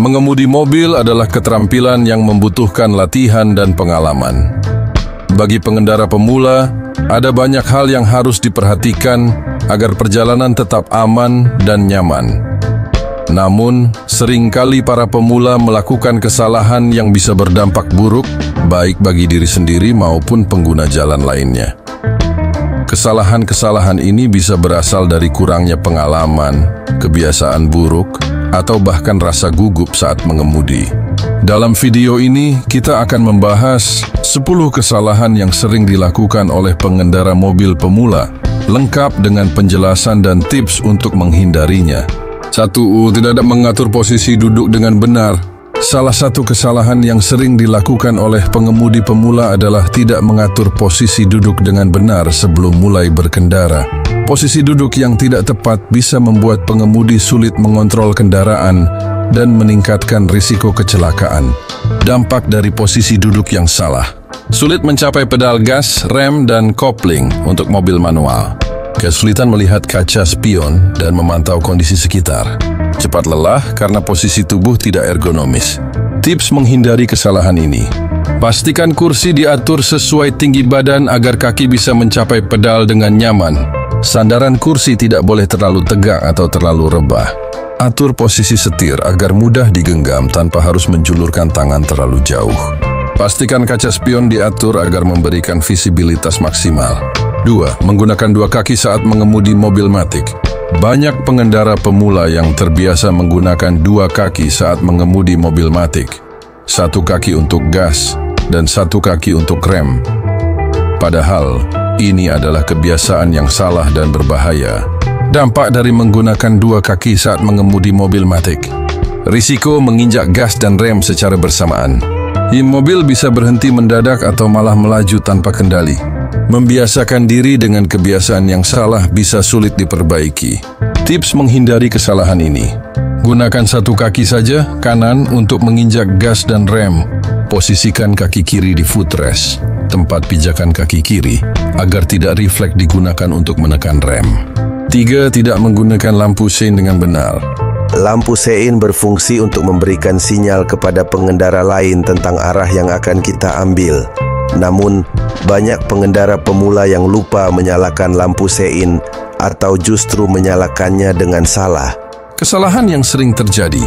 Mengemudi mobil adalah keterampilan yang membutuhkan latihan dan pengalaman. Bagi pengendara pemula, ada banyak hal yang harus diperhatikan agar perjalanan tetap aman dan nyaman. Namun, seringkali para pemula melakukan kesalahan yang bisa berdampak buruk, baik bagi diri sendiri maupun pengguna jalan lainnya. Kesalahan-kesalahan ini bisa berasal dari kurangnya pengalaman, kebiasaan buruk, atau bahkan rasa gugup saat mengemudi. Dalam video ini, kita akan membahas 10 kesalahan yang sering dilakukan oleh pengendara mobil pemula, lengkap dengan penjelasan dan tips untuk menghindarinya. 1. Tidak mengatur posisi duduk dengan benar. Salah satu kesalahan yang sering dilakukan oleh pengemudi pemula adalah tidak mengatur posisi duduk dengan benar sebelum mulai berkendara. Posisi duduk yang tidak tepat bisa membuat pengemudi sulit mengontrol kendaraan dan meningkatkan risiko kecelakaan. Dampak dari posisi duduk yang salah: sulit mencapai pedal gas, rem, dan kopling untuk mobil manual. Kesulitan melihat kaca spion dan memantau kondisi sekitar. Cepat lelah karena posisi tubuh tidak ergonomis. Tips menghindari kesalahan ini: pastikan kursi diatur sesuai tinggi badan agar kaki bisa mencapai pedal dengan nyaman. Sandaran kursi tidak boleh terlalu tegak atau terlalu rebah. Atur posisi setir agar mudah digenggam tanpa harus menjulurkan tangan terlalu jauh. Pastikan kaca spion diatur agar memberikan visibilitas maksimal. 2. Menggunakan dua kaki saat mengemudi mobil matic. Banyak pengendara pemula yang terbiasa menggunakan dua kaki saat mengemudi mobil matic. Satu kaki untuk gas dan satu kaki untuk rem. Padahal, ini adalah kebiasaan yang salah dan berbahaya. Dampak dari menggunakan dua kaki saat mengemudi mobil matic: risiko menginjak gas dan rem secara bersamaan. Mobil bisa berhenti mendadak atau malah melaju tanpa kendali. Membiasakan diri dengan kebiasaan yang salah bisa sulit diperbaiki. Tips menghindari kesalahan ini: gunakan satu kaki saja, kanan, untuk menginjak gas dan rem. Posisikan kaki kiri di footrest, tempat pijakan kaki kiri, agar tidak refleks digunakan untuk menekan rem. 3. Tidak menggunakan lampu sein dengan benar. Lampu sein berfungsi untuk memberikan sinyal kepada pengendara lain tentang arah yang akan kita ambil. Namun, banyak pengendara pemula yang lupa menyalakan lampu sein atau justru menyalakannya dengan salah. Kesalahan yang sering terjadi: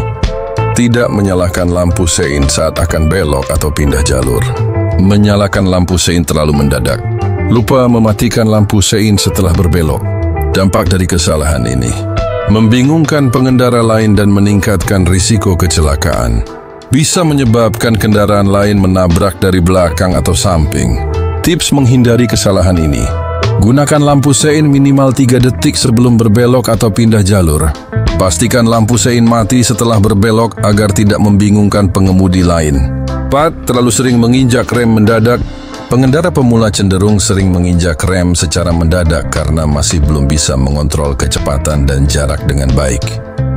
tidak menyalakan lampu sein saat akan belok atau pindah jalur. Menyalakan lampu sein terlalu mendadak. Lupa mematikan lampu sein setelah berbelok. Dampak dari kesalahan ini: membingungkan pengendara lain dan meningkatkan risiko kecelakaan. Bisa menyebabkan kendaraan lain menabrak dari belakang atau samping. Tips menghindari kesalahan ini: gunakan lampu sein minimal 3 detik sebelum berbelok atau pindah jalur. Pastikan lampu sein mati setelah berbelok agar tidak membingungkan pengemudi lain. 4. Terlalu sering menginjak rem mendadak. Pengendara pemula cenderung sering menginjak rem secara mendadak karena masih belum bisa mengontrol kecepatan dan jarak dengan baik.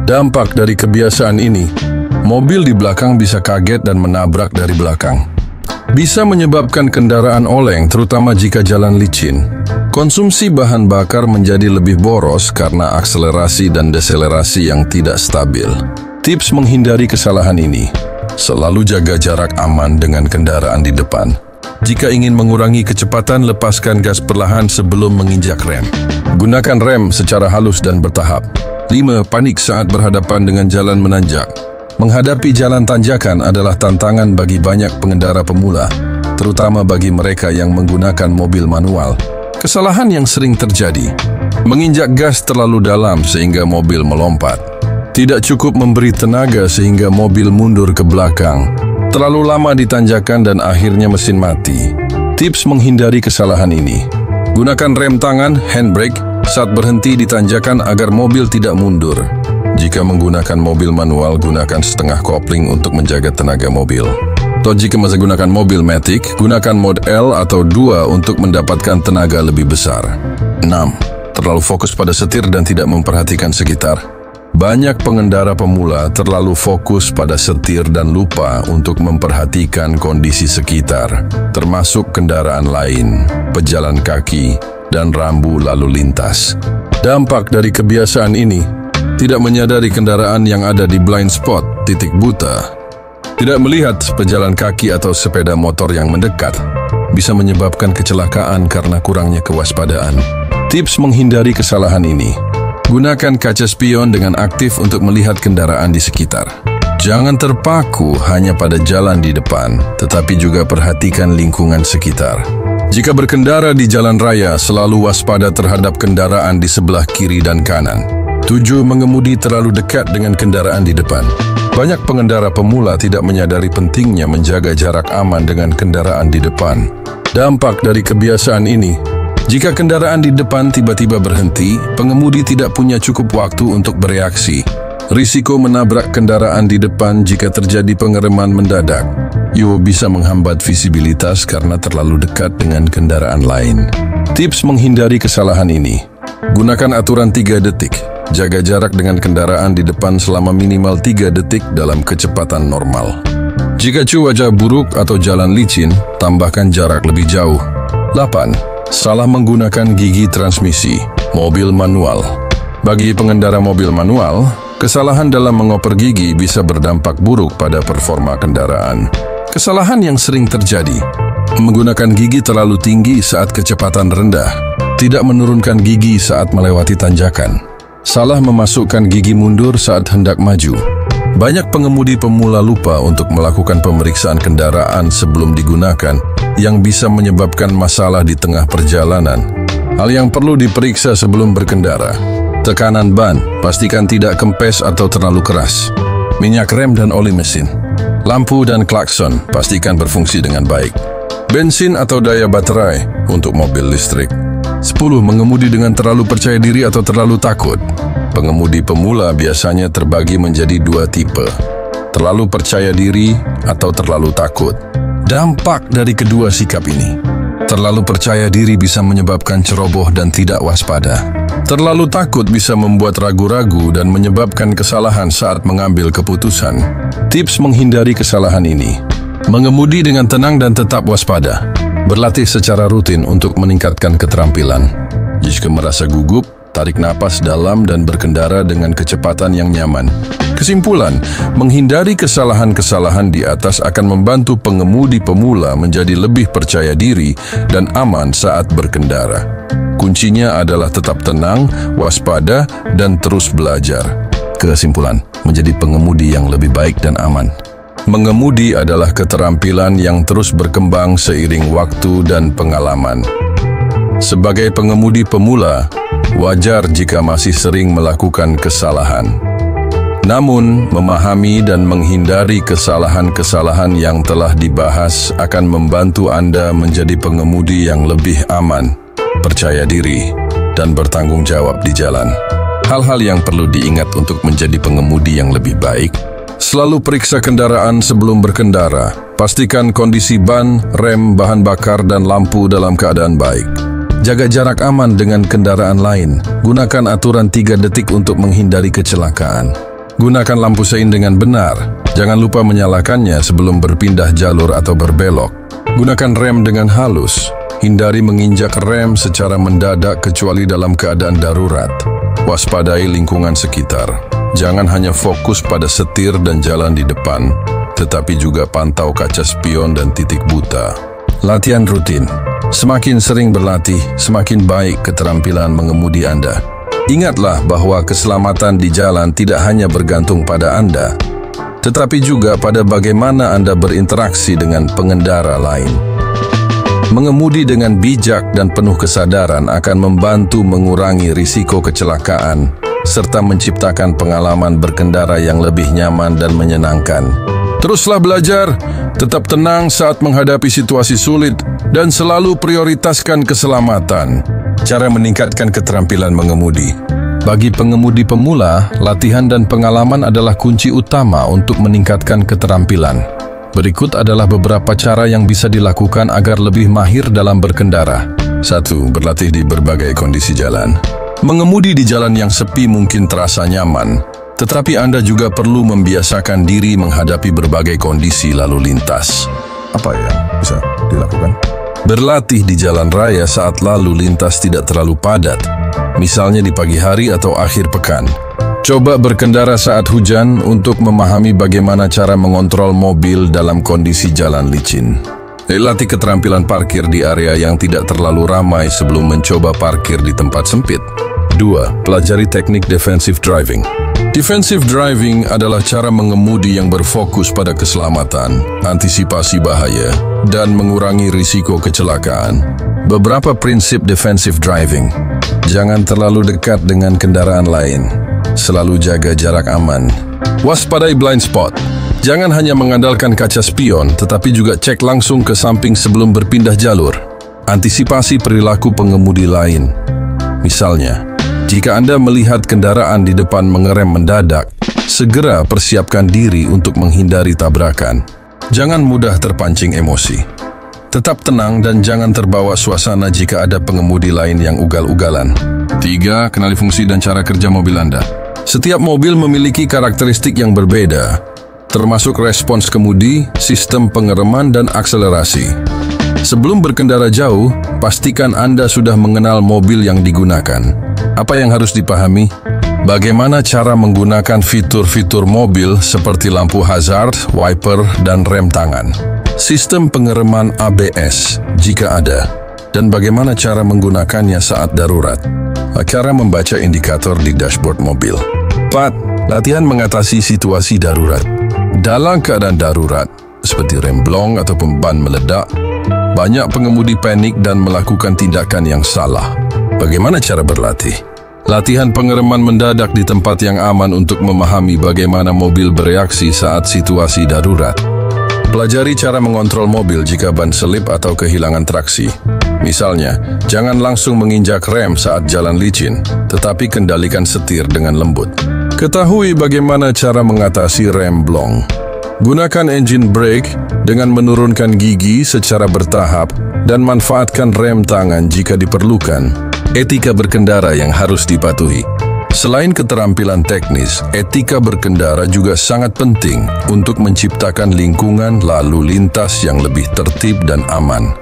Dampak dari kebiasaan ini: mobil di belakang bisa kaget dan menabrak dari belakang. Bisa menyebabkan kendaraan oleng, terutama jika jalan licin. Konsumsi bahan bakar menjadi lebih boros karena akselerasi dan deselerasi yang tidak stabil. Tips menghindari kesalahan ini: selalu jaga jarak aman dengan kendaraan di depan. Jika ingin mengurangi kecepatan, lepaskan gas perlahan sebelum menginjak rem. Gunakan rem secara halus dan bertahap. 5. Panik saat berhadapan dengan jalan menanjak. Menghadapi jalan tanjakan adalah tantangan bagi banyak pengendara pemula, terutama bagi mereka yang menggunakan mobil manual. Kesalahan yang sering terjadi: menginjak gas terlalu dalam sehingga mobil melompat. Tidak cukup memberi tenaga sehingga mobil mundur ke belakang. Terlalu lama di tanjakan dan akhirnya mesin mati. Tips menghindari kesalahan ini: gunakan rem tangan, handbrake, saat berhenti di tanjakan agar mobil tidak mundur. Jika menggunakan mobil manual, gunakan setengah kopling untuk menjaga tenaga mobil. Atau jika masih gunakan mobil matic, gunakan mode L atau 2 untuk mendapatkan tenaga lebih besar. 6. Terlalu fokus pada setir dan tidak memperhatikan sekitar. Banyak pengendara pemula terlalu fokus pada setir dan lupa untuk memperhatikan kondisi sekitar, termasuk kendaraan lain, pejalan kaki, dan rambu lalu lintas. Dampak dari kebiasaan ini: tidak menyadari kendaraan yang ada di blind spot, titik buta, tidak melihat pejalan kaki atau sepeda motor yang mendekat, bisa menyebabkan kecelakaan karena kurangnya kewaspadaan. Tips menghindari kesalahan ini: gunakan kaca spion dengan aktif untuk melihat kendaraan di sekitar. Jangan terpaku hanya pada jalan di depan, tetapi juga perhatikan lingkungan sekitar. Jika berkendara di jalan raya, selalu waspada terhadap kendaraan di sebelah kiri dan kanan. 7. Mengemudi terlalu dekat dengan kendaraan di depan. Banyak pengendara pemula tidak menyadari pentingnya menjaga jarak aman dengan kendaraan di depan. Dampak dari kebiasaan ini: jika kendaraan di depan tiba-tiba berhenti, pengemudi tidak punya cukup waktu untuk bereaksi. Risiko menabrak kendaraan di depan jika terjadi pengereman mendadak. Bisa menghambat visibilitas karena terlalu dekat dengan kendaraan lain. Tips menghindari kesalahan ini: gunakan aturan 3 detik. Jaga jarak dengan kendaraan di depan selama minimal 3 detik dalam kecepatan normal. Jika cuaca buruk atau jalan licin, tambahkan jarak lebih jauh. 8. Salah menggunakan gigi transmisi, mobil manual. Bagi pengendara mobil manual, kesalahan dalam mengoper gigi bisa berdampak buruk pada performa kendaraan. Kesalahan yang sering terjadi: menggunakan gigi terlalu tinggi saat kecepatan rendah, tidak menurunkan gigi saat melewati tanjakan, salah memasukkan gigi mundur saat hendak maju. Banyak pengemudi pemula lupa untuk melakukan pemeriksaan kendaraan sebelum digunakan, yang bisa menyebabkan masalah di tengah perjalanan. Hal yang perlu diperiksa sebelum berkendara: tekanan ban, pastikan tidak kempes atau terlalu keras. Minyak rem dan oli mesin. Lampu dan klakson, pastikan berfungsi dengan baik. Bensin atau daya baterai untuk mobil listrik. 10. Mengemudi dengan terlalu percaya diri atau terlalu takut. Pengemudi pemula biasanya terbagi menjadi 2 tipe: terlalu percaya diri atau terlalu takut. Dampak dari kedua sikap ini: terlalu percaya diri bisa menyebabkan ceroboh dan tidak waspada. Terlalu takut bisa membuat ragu-ragu dan menyebabkan kesalahan saat mengambil keputusan. Tips menghindari kesalahan ini: mengemudi dengan tenang dan tetap waspada. Berlatih secara rutin untuk meningkatkan keterampilan. Jika merasa gugup, tarik napas dalam dan berkendara dengan kecepatan yang nyaman. Kesimpulan: menghindari kesalahan-kesalahan di atas akan membantu pengemudi pemula menjadi lebih percaya diri dan aman saat berkendara. Kuncinya adalah tetap tenang, waspada, dan terus belajar. Kesimpulan: menjadi pengemudi yang lebih baik dan aman. Mengemudi adalah keterampilan yang terus berkembang seiring waktu dan pengalaman. Sebagai pengemudi pemula, wajar jika masih sering melakukan kesalahan. Namun, memahami dan menghindari kesalahan-kesalahan yang telah dibahas akan membantu Anda menjadi pengemudi yang lebih aman, percaya diri, dan bertanggung jawab di jalan. Hal-hal yang perlu diingat untuk menjadi pengemudi yang lebih baik: selalu periksa kendaraan sebelum berkendara. Pastikan kondisi ban, rem, bahan bakar, dan lampu dalam keadaan baik. Jaga jarak aman dengan kendaraan lain. Gunakan aturan 3 detik untuk menghindari kecelakaan. Gunakan lampu sein dengan benar. Jangan lupa menyalakannya sebelum berpindah jalur atau berbelok. Gunakan rem dengan halus. Hindari menginjak rem secara mendadak kecuali dalam keadaan darurat. Waspadai lingkungan sekitar. Jangan hanya fokus pada setir dan jalan di depan, tetapi juga pantau kaca spion dan titik buta. Latihan rutin. Semakin sering berlatih, semakin baik keterampilan mengemudi Anda. Ingatlah bahwa keselamatan di jalan tidak hanya bergantung pada Anda, tetapi juga pada bagaimana Anda berinteraksi dengan pengendara lain. Mengemudi dengan bijak dan penuh kesadaran akan membantu mengurangi risiko kecelakaan, serta menciptakan pengalaman berkendara yang lebih nyaman dan menyenangkan. Teruslah belajar, tetap tenang saat menghadapi situasi sulit, dan selalu prioritaskan keselamatan. Cara meningkatkan keterampilan mengemudi. Bagi pengemudi pemula, latihan dan pengalaman adalah kunci utama untuk meningkatkan keterampilan. Berikut adalah beberapa cara yang bisa dilakukan agar lebih mahir dalam berkendara. 1. Berlatih di berbagai kondisi jalan. Mengemudi di jalan yang sepi mungkin terasa nyaman, tetapi Anda juga perlu membiasakan diri menghadapi berbagai kondisi lalu lintas. Apa yang bisa dilakukan? Berlatih di jalan raya saat lalu lintas tidak terlalu padat, misalnya di pagi hari atau akhir pekan. Coba berkendara saat hujan untuk memahami bagaimana cara mengontrol mobil dalam kondisi jalan licin. Latih keterampilan parkir di area yang tidak terlalu ramai sebelum mencoba parkir di tempat sempit. 2. Pelajari teknik defensive driving. Defensive driving adalah cara mengemudi yang berfokus pada keselamatan, antisipasi bahaya, dan mengurangi risiko kecelakaan. Beberapa prinsip defensive driving. Jangan terlalu dekat dengan kendaraan lain. Selalu jaga jarak aman. Waspadai blind spot. Jangan hanya mengandalkan kaca spion, tetapi juga cek langsung ke samping sebelum berpindah jalur. Antisipasi perilaku pengemudi lain. Misalnya, jika Anda melihat kendaraan di depan mengerem mendadak, segera persiapkan diri untuk menghindari tabrakan. Jangan mudah terpancing emosi. Tetap tenang dan jangan terbawa suasana jika ada pengemudi lain yang ugal-ugalan. 3. Kenali fungsi dan cara kerja mobil Anda. Setiap mobil memiliki karakteristik yang berbeda, termasuk respons kemudi, sistem pengereman, dan akselerasi. Sebelum berkendara jauh, pastikan Anda sudah mengenal mobil yang digunakan. Apa yang harus dipahami? Bagaimana cara menggunakan fitur-fitur mobil seperti lampu hazard, wiper, dan rem tangan. Sistem pengereman ABS, jika ada. Dan bagaimana cara menggunakannya saat darurat. Cara membaca indikator di dashboard mobil. 4. Latihan mengatasi situasi darurat. Dalam keadaan darurat, seperti rem blong ataupun ban meledak, banyak pengemudi panik dan melakukan tindakan yang salah. Bagaimana cara berlatih? Latihan pengereman mendadak di tempat yang aman untuk memahami bagaimana mobil bereaksi saat situasi darurat. Pelajari cara mengontrol mobil jika ban selip atau kehilangan traksi. Misalnya, jangan langsung menginjak rem saat jalan licin, tetapi kendalikan setir dengan lembut. Ketahui bagaimana cara mengatasi rem blong. Gunakan engine brake dengan menurunkan gigi secara bertahap dan manfaatkan rem tangan jika diperlukan. Etika berkendara yang harus dipatuhi. Selain keterampilan teknis, etika berkendara juga sangat penting untuk menciptakan lingkungan lalu lintas yang lebih tertib dan aman.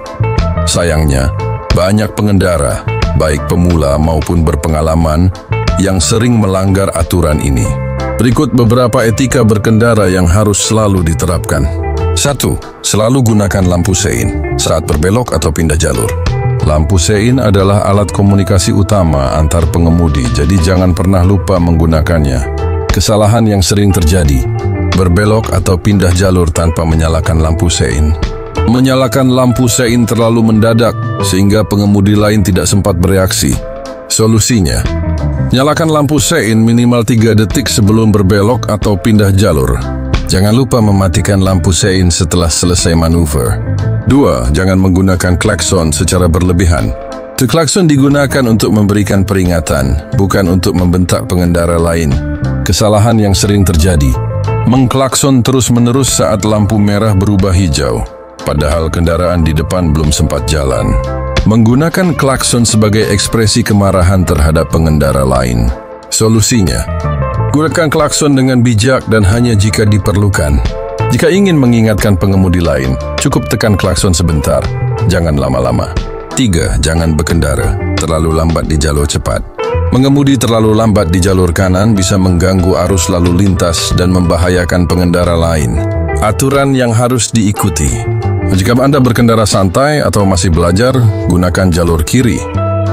Sayangnya, banyak pengendara, baik pemula maupun berpengalaman, yang sering melanggar aturan ini. Berikut beberapa etika berkendara yang harus selalu diterapkan. 1. Selalu gunakan lampu sein saat berbelok atau pindah jalur. Lampu sein adalah alat komunikasi utama antar pengemudi, jadi jangan pernah lupa menggunakannya. Kesalahan yang sering terjadi, berbelok atau pindah jalur tanpa menyalakan lampu sein. Menyalakan lampu sein terlalu mendadak, sehingga pengemudi lain tidak sempat bereaksi. Solusinya, nyalakan lampu sein minimal 3 detik sebelum berbelok atau pindah jalur. Jangan lupa mematikan lampu sein setelah selesai manuver. 2. Jangan menggunakan klakson secara berlebihan. Klakson digunakan untuk memberikan peringatan, bukan untuk membentak pengendara lain. Kesalahan yang sering terjadi, mengklakson terus-menerus saat lampu merah berubah hijau, padahal kendaraan di depan belum sempat jalan. Menggunakan klakson sebagai ekspresi kemarahan terhadap pengendara lain. Solusinya, gunakan klakson dengan bijak dan hanya jika diperlukan. Jika ingin mengingatkan pengemudi lain, cukup tekan klakson sebentar, jangan lama-lama. 3. Jangan berkendara terlalu lambat di jalur cepat. Mengemudi terlalu lambat di jalur kanan bisa mengganggu arus lalu lintas dan membahayakan pengendara lain. Aturan yang harus diikuti. Jika Anda berkendara santai atau masih belajar, gunakan jalur kiri.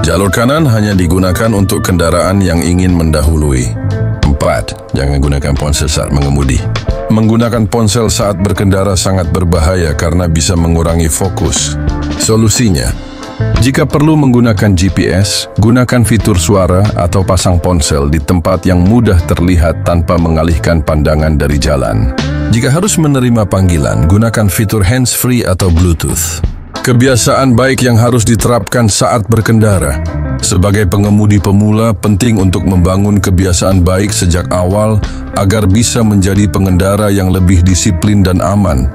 Jalur kanan hanya digunakan untuk kendaraan yang ingin mendahului. 4. Jangan gunakan ponsel saat mengemudi. Menggunakan ponsel saat berkendara sangat berbahaya karena bisa mengurangi fokus. Solusinya, jika perlu menggunakan GPS, gunakan fitur suara atau pasang ponsel di tempat yang mudah terlihat tanpa mengalihkan pandangan dari jalan. Jika harus menerima panggilan, gunakan fitur hands-free atau Bluetooth. Kebiasaan baik yang harus diterapkan saat berkendara. Sebagai pengemudi pemula, penting untuk membangun kebiasaan baik sejak awal agar bisa menjadi pengendara yang lebih disiplin dan aman.